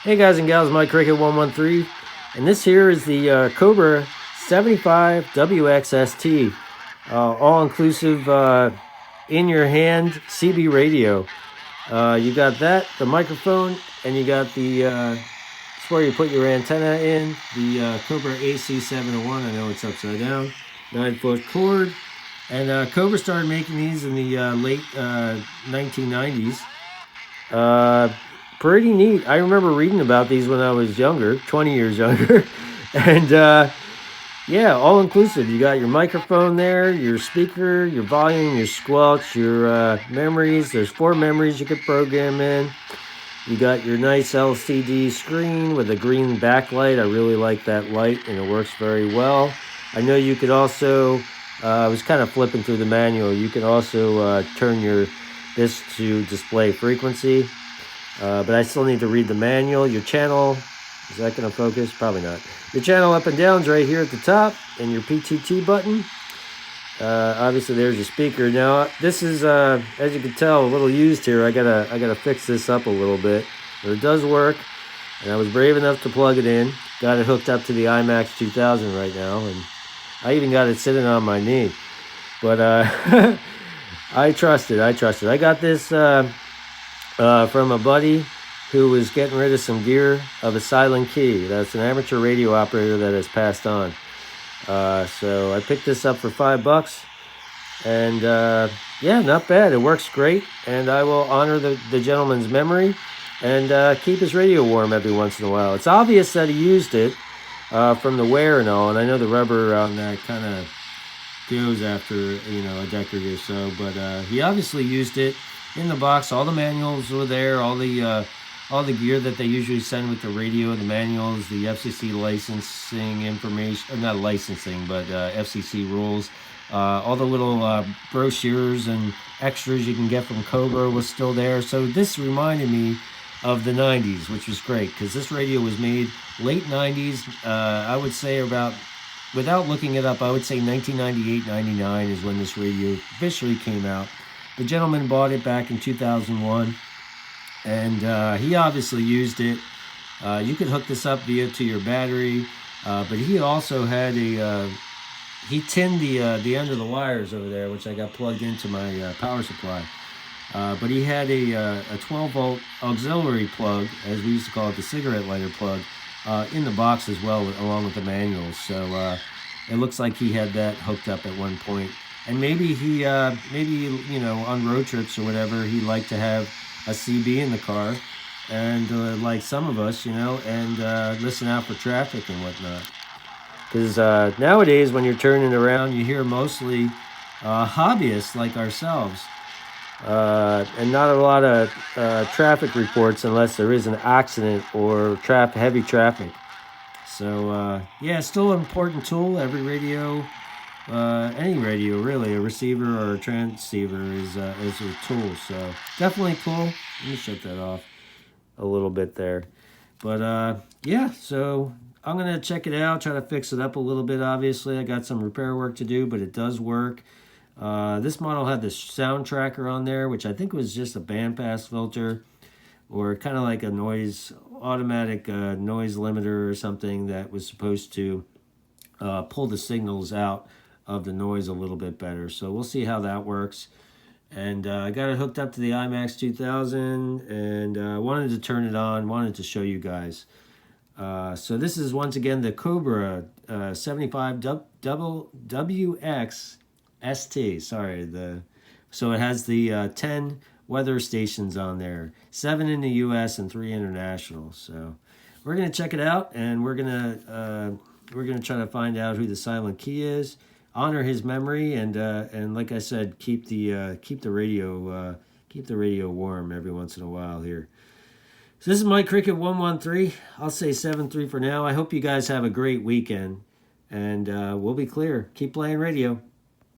Hey guys and gals, Mike Cricket 113, and this here is the Cobra 75 WXST, all-inclusive in your hand CB radio. You got that, the microphone, and you got the it's where you put your antenna in, the Cobra AC701. I know it's upside down, 9-foot cord, and Cobra started making these in the late 1990s. Pretty neat. I remember reading about these when I was younger, 20 years younger. And yeah, all inclusive. You got your microphone there, your speaker, your volume, your squelch, your memories. There's 4 memories you could program in. You got your nice LCD screen with a green backlight. I really like that light, and it works very well. I know you could also, I was kind of flipping through the manual, you can also turn this to display frequency. But I still need to read the manual. Your channel, is that going to focus? Probably not. Your channel up and down is right here at the top, and your PTT button. Obviously, there's your speaker. Now, this is, as you can tell, a little used here. I gotta fix this up a little bit, but it does work. And I was brave enough to plug it in. Got it hooked up to the IMAX 2000 right now, and I even got it sitting on my knee. But I trust it. I got this. From a buddy who was getting rid of some gear of a silent key. That's an amateur radio operator that has passed on. So I picked this up for $5, and yeah, not bad. It works great, and I will honor the gentleman's memory and keep his radio warm every once in a while. It's obvious that he used it from the wear and all, and I know the rubber on that kind of goes after a decade or so, but he obviously used it. In the box, all the manuals were there, all the gear that they usually send with the radio, the manuals, the FCC licensing information, or not licensing, but FCC rules. All the little brochures and extras you can get from Cobra was still there. So this reminded me of the 90s, which was great, because this radio was made late 90s. I would say about, without looking it up, I would say 1998, 99 is when this radio officially came out. The gentleman bought it back in 2001, and he obviously used it. You could hook this up to your battery, but he also had he tinned the end of the wires over there, which I got plugged into my power supply. But he had a 12-volt auxiliary plug, as we used to call it, the cigarette lighter plug, in the box as well, along with the manuals. So it looks like he had that hooked up at one point. And maybe he, on road trips or whatever, he liked to have a CB in the car, and like some of us, and listen out for traffic and whatnot. Because nowadays, when you're turning around, you hear mostly hobbyists like ourselves, and not a lot of traffic reports unless there is an accident or heavy traffic. So yeah, it's still an important tool. Every radio. Any radio, really, a receiver or a transceiver is a tool. So definitely cool. Let me shut that off a little bit there. But yeah, so I'm gonna check it out, try to fix it up a little bit. Obviously, I got some repair work to do, but it does work. This model had the sound tracker on there, which I think was just a bandpass filter, or kind of like a automatic noise limiter or something that was supposed to pull the signals out of the noise a little bit better. So we'll see how that works. And I got it hooked up to the IMAX 2000, and wanted to turn it on, wanted to show you guys. So this is once again the Cobra 75 WXST. Sorry, so it has the 10 weather stations on there, 7 in the US and 3 international. So we're gonna check it out, and we're gonna try to find out who the silent key is, honor his memory, and like I said, keep the radio warm every once in a while here. So this is Mike Cricket 113. I'll say 7-3 for now. I hope you guys have a great weekend, and we'll be clear. Keep playing radio.